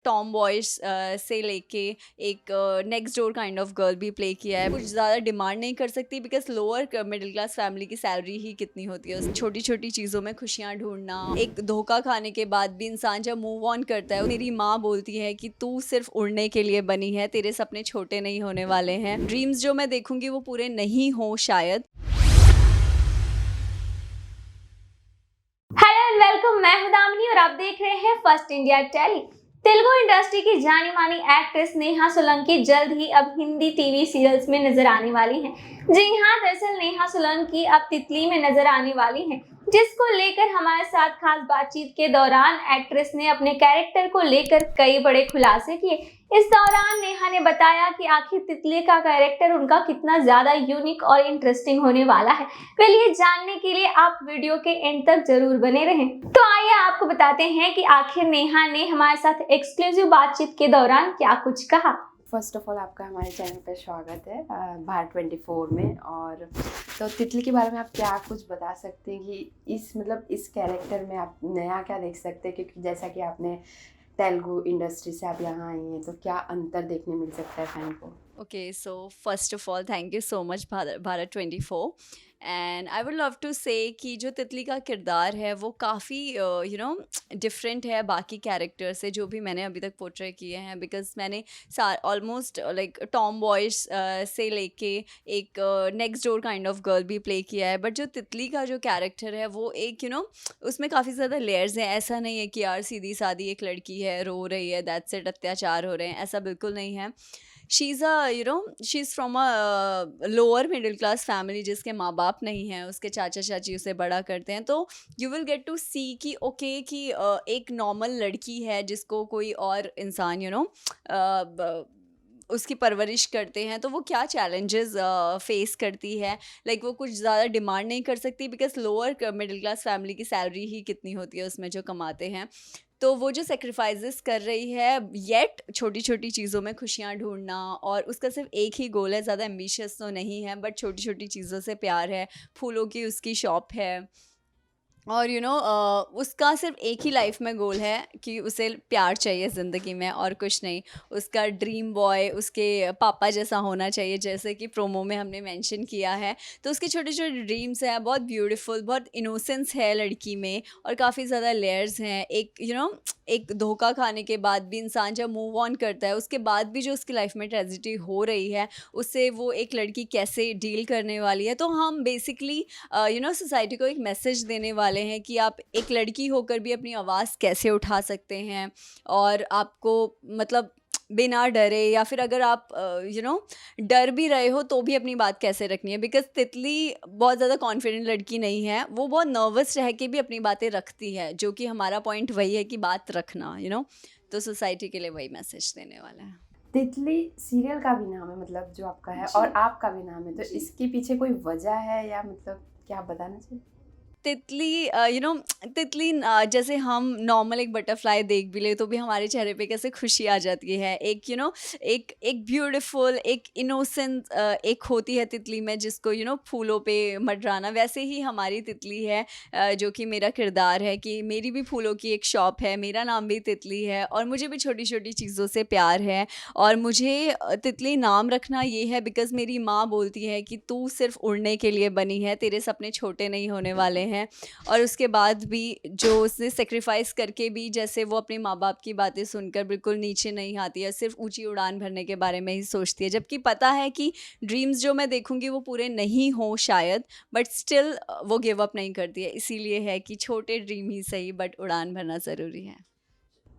Tom boys से लेके एक next door kind of girl भी प्ले किया है। कुछ ज़्यादा डिमांड नहीं कर सकती because lower middle class family की सैलरी ही कितनी होती है। छोटी छोटी चीज़ों में खुशियाँ ढूंढना, एक धोखा खाने के बाद भी इंसान जब मूव ऑन करता है, मेरी माँ बोलती है कि तू सिर्फ उड़ने के लिए बनी है, तेरे सपने छोटे नहीं होने वाले हैं। ड्रीम्स जो मैं देखूंगी वो पूरे नहीं हो शायद। Hello and welcome. मैं हूं दामिनी और आप देख रहे हैं first India tele. Telugu industry की जानी मानी एक्ट्रेस नेहा सोलंकी जल्द ही अब हिंदी टीवी सीरियल्स में नजर आने वाली हैं। जी हां, दरअसल नेहा सोलंकी अब तितली में नजर आने वाली हैं, जिसको लेकर हमारे साथ खास बातचीत के दौरान एक्ट्रेस ने अपने कैरेक्टर को लेकर कई बड़े खुलासे किए। इस दौरान नेहा ने बताया कि आखिर तितली का कैरेक्टर उनका कितना ज्यादा यूनिक और इंटरेस्टिंग होने वाला है। चलिए जानने के लिए आप वीडियो के एंड तक जरूर बने रहें। तो आइए आपको बताते हैं कि आखिर नेहा ने हमारे साथ एक्सक्लूसिव बातचीत के दौरान क्या कुछ कहा। फर्स्ट ऑफ ऑल आपका हमारे चैनल पर स्वागत है भारत 24 में। और तो तितली के बारे में आप क्या कुछ बता सकते हैं कि इस कैरेक्टर में आप नया क्या देख सकते हैं, क्योंकि जैसा कि आपने तेलुगु इंडस्ट्री से आप यहाँ आई हैं, तो क्या अंतर देखने मिल सकता है फैन को? Okay, so first of all, thank you so much Bharat 24 and I would love to say कि जो तितली का किरदार है वो काफ़ी डिफरेंट है बाकी कैरेक्टर से जो भी मैंने अभी तक पोर्ट्रे किए हैं। बिकॉज मैंने ऑलमोस्ट लाइक टॉम बॉयज से लेके एक next door kind of girl भी प्ले किया है। बट जो तितली का जो कैरेक्टर है वो एक उसमें काफ़ी ज़्यादा लेयर्स हैं। ऐसा नहीं है कि यार सीधी सादी एक लड़की है, रो रही है, दैट्स इट, अत्याचार हो रहे हैं, ऐसा बिल्कुल नहीं है। She's from a lower middle class family जिसके माँ बाप नहीं हैं, उसके चाचा चाची उसे बड़ा करते हैं। तो यू विल गेट टू सी कि ओके कि एक नॉर्मल लड़की है जिसको कोई और इंसान उसकी परवरिश करते हैं, तो वो क्या चैलेंजेस फेस करती है। लाइक वो कुछ ज़्यादा डिमांड नहीं कर सकती because lower middle class family की सैलरी ही कितनी होती है उसमें जो कमाते हैं। तो वो जो सेक्रीफाइसेस कर रही है, येट छोटी छोटी चीज़ों में खुशियाँ ढूंढना, और उसका सिर्फ एक ही गोल है, ज़्यादा एम्बिशियस तो नहीं है बट छोटी छोटी चीज़ों से प्यार है। फूलों की उसकी शॉप है और उसका सिर्फ एक ही लाइफ में गोल है कि उसे प्यार चाहिए ज़िंदगी में और कुछ नहीं। उसका ड्रीम बॉय उसके पापा जैसा होना चाहिए, जैसे कि प्रोमो में हमने मेंशन किया है। तो उसके छोटे छोटे ड्रीम्स हैं, बहुत ब्यूटीफुल, बहुत इनोसेंस है लड़की में, और काफ़ी ज़्यादा लेयर्स हैं। एक धोखा खाने के बाद भी इंसान जब मूव ऑन करता है, उसके बाद भी जो उसकी लाइफ में ट्रेजिडी हो रही है, उससे वो एक लड़की कैसे डील करने वाली है। तो हम बेसिकली सोसाइटी को एक मैसेज देने वाले हैं कि आप एक लड़की होकर भी अपनी आवाज़ कैसे उठा सकते हैं, और आपको मतलब बिना डरे, या फिर अगर आप डर भी रहे हो तो भी अपनी बात कैसे रखनी है। बिकॉज तितली बहुत ज़्यादा कॉन्फिडेंट लड़की नहीं है, वो बहुत नर्वस रह के भी अपनी बातें रखती है, जो कि हमारा पॉइंट वही है कि बात रखना तो सोसाइटी के लिए वही मैसेज देने वाला है। तितली सीरियल का भी नाम है, मतलब जो आपका है, और आपका भी नाम है, तो इसके पीछे कोई वजह है या मतलब क्या आप बताना चाहिए? तितली जैसे हम नॉर्मल एक बटरफ्लाई देख भी ले तो भी हमारे चेहरे पे कैसे खुशी आ जाती है। एक ब्यूटीफुल, एक इनोसेंट एक होती है तितली में, जिसको फूलों पे मंडराना। वैसे ही हमारी तितली है, जो कि मेरा किरदार है कि मेरी भी फूलों की एक शॉप है, मेरा नाम भी तितली है, और मुझे भी छोटी छोटी चीज़ों से प्यार है। और मुझे तितली नाम रखना ये है बिकॉज़ मेरी माँ बोलती है कि तू सिर्फ उड़ने के लिए बनी है, तेरे सपने छोटे नहीं होने वाले हैं। और उसके बाद भी जो उसने सेक्रीफाइस करके भी, जैसे वो अपने माँ बाप की बातें सुनकर बिल्कुल नीचे नहीं आती है, सिर्फ ऊंची उड़ान भरने के बारे में ही सोचती है, जबकि पता है कि ड्रीम्स जो मैं देखूंगी वो पूरे नहीं हो शायद, बट स्टिल वो गिव अप नहीं करती है। इसीलिए है कि छोटे ड्रीम ही सही बट उड़ान भरना ज़रूरी है।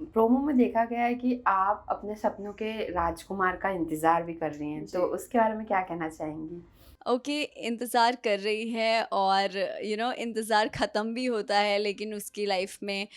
प्रोमो में देखा गया है कि आप अपने सपनों के राजकुमार का इंतजार भी कर रही हैं, तो उसके बारे में क्या कहना चाहेंगी? ओके, इंतज़ार कर रही है, और इंतज़ार ख़त्म भी होता है, लेकिन उसकी लाइफ में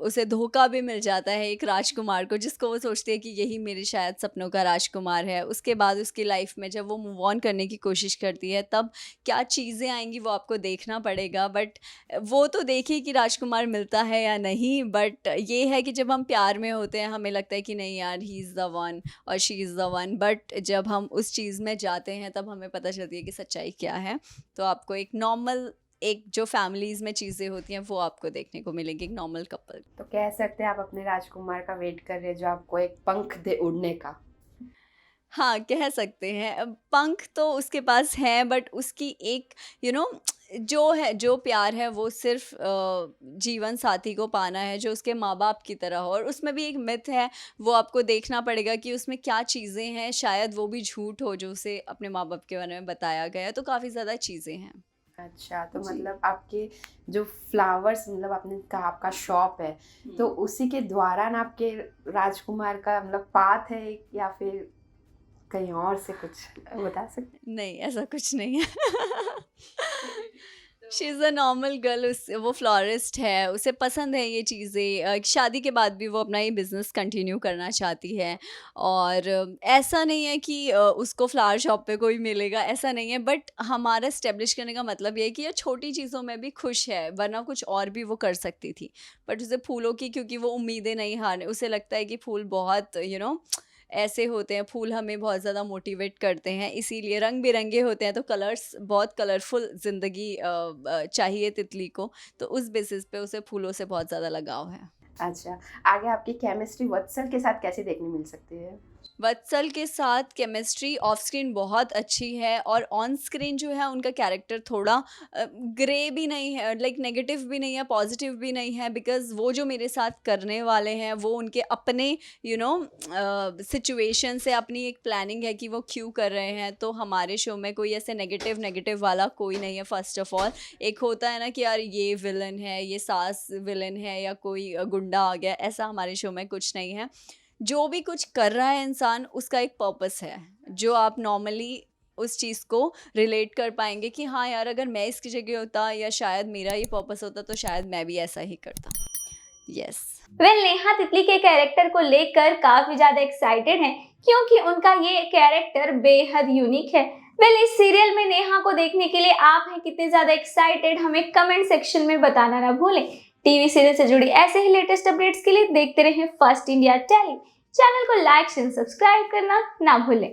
उसे धोखा भी मिल जाता है एक राजकुमार को, जिसको वो सोचती है कि यही मेरे शायद सपनों का राजकुमार है। उसके बाद उसकी लाइफ में जब वो मूव ऑन करने की कोशिश करती है, तब क्या चीज़ें आएंगी वो आपको देखना पड़ेगा। बट वो तो देखिए कि राजकुमार मिलता है या नहीं, बट ये है कि जब हम प्यार में होते हैं हमें लगता है कि नहीं यार, ही इज़ द वन और she is the one. But जब हम उस चीज़ में जाते हैं तब हमें पता चलती है कि सच्चाई क्या है। तो आपको एक नॉर्मल एक जो फैमिलीज़ में चीज़ें होती हैं वो आपको देखने को मिलेंगी एक नॉर्मल कपल। तो कह सकते हैं आप अपने राजकुमार का वेट कर रहे हैं जो आपको एक पंख दे उड़ने का। हाँ, कह सकते हैं। अब पंख तो उसके पास हैं, बट उसकी एक यू नो जो है, जो प्यार है वो सिर्फ़ जीवन साथी को पाना है जो उसके माँ-बाप की तरह हो, और उसमें भी एक मिथ है, वो आपको देखना पड़ेगा कि उसमें क्या चीज़ें हैं, शायद वो भी झूठ हो जो उसे अपने माँ-बाप के बारे में बताया गया है, तो काफ़ी ज़्यादा चीज़ें हैं। अच्छा, तो जी। मतलब आपके जो फ्लावर्स, मतलब आपने कहा आपका शॉप है, तो उसी के दौरान आपके राजकुमार का मतलब पाथ है या फिर कहीं और से कुछ बता सकते हैं? नहीं, ऐसा कुछ नहीं है। She is a normal girl, उस वो फ्लोरिस्ट है, उसे पसंद है ये चीज़ें। शादी के बाद भी वो अपना ये बिज़नेस कंटिन्यू करना चाहती है, और ऐसा नहीं है कि उसको फ्लावर शॉप पे कोई मिलेगा, ऐसा नहीं है। बट हमारा एस्टेब्लिश करने का मतलब ये है कि ये छोटी चीज़ों में भी खुश है, वरना कुछ और भी वो कर सकती थी। बट उसे फूलों की, क्योंकि वो उम्मीदें नहीं हारने, उसे लगता है कि फूल बहुत ऐसे होते हैं, फूल हमें बहुत ज़्यादा मोटिवेट करते हैं, इसीलिए रंग-बिरंगे होते हैं, तो कलर्स बहुत कलरफुल ज़िंदगी चाहिए तितली को, तो उस बेसिस पे उसे फूलों से बहुत ज़्यादा लगाव है। अच्छा, आगे आपकी केमिस्ट्री वत्सल के साथ कैसे देखने मिल सकती है? वत्सल के साथ केमिस्ट्री ऑफ स्क्रीन बहुत अच्छी है, और ऑन स्क्रीन जो है उनका कैरेक्टर थोड़ा ग्रे भी नहीं है, लाइक नेगेटिव भी नहीं है, पॉजिटिव भी नहीं है, बिकॉज वो जो मेरे साथ करने वाले हैं वो उनके अपने सिचुएशन से अपनी एक प्लानिंग है कि वो क्यों कर रहे हैं। तो हमारे शो में कोई ऐसे नेगेटिव नेगेटिव वाला कोई नहीं है। फर्स्ट ऑफ ऑल, एक होता है ना कि यार ये विलन है, ये सास विलन है, या कोई गुंडा आ गया, ऐसा हमारे शो में कुछ नहीं है। जो भी कुछ कर रहा है इंसान, उसका एक पर्पस है, जो आप नॉर्मली उस चीज़ को रिलेट कर पाएंगे कि हाँ यार, अगर मैं इसकी जगह होता या शायद मेरा ये पर्पस होता तो शायद मैं भी ऐसा ही करता। यस। नेहा तितली के कैरेक्टर को लेकर काफी ज्यादा एक्साइटेड हैं क्योंकि उनका ये कैरेक्टर बेहद यूनिक है। इस सीरियल में नेहा को देखने के लिए आप हैं कितने ज्यादा एक्साइटेड, हमें कमेंट सेक्शन में बताना ना भूलें। टीवी सीरियल से जुड़ी ऐसे ही लेटेस्ट अपडेट्स के लिए देखते रहें फर्स्ट इंडिया टेली। चैनल को लाइक शेयर सब्सक्राइब करना ना भूलें।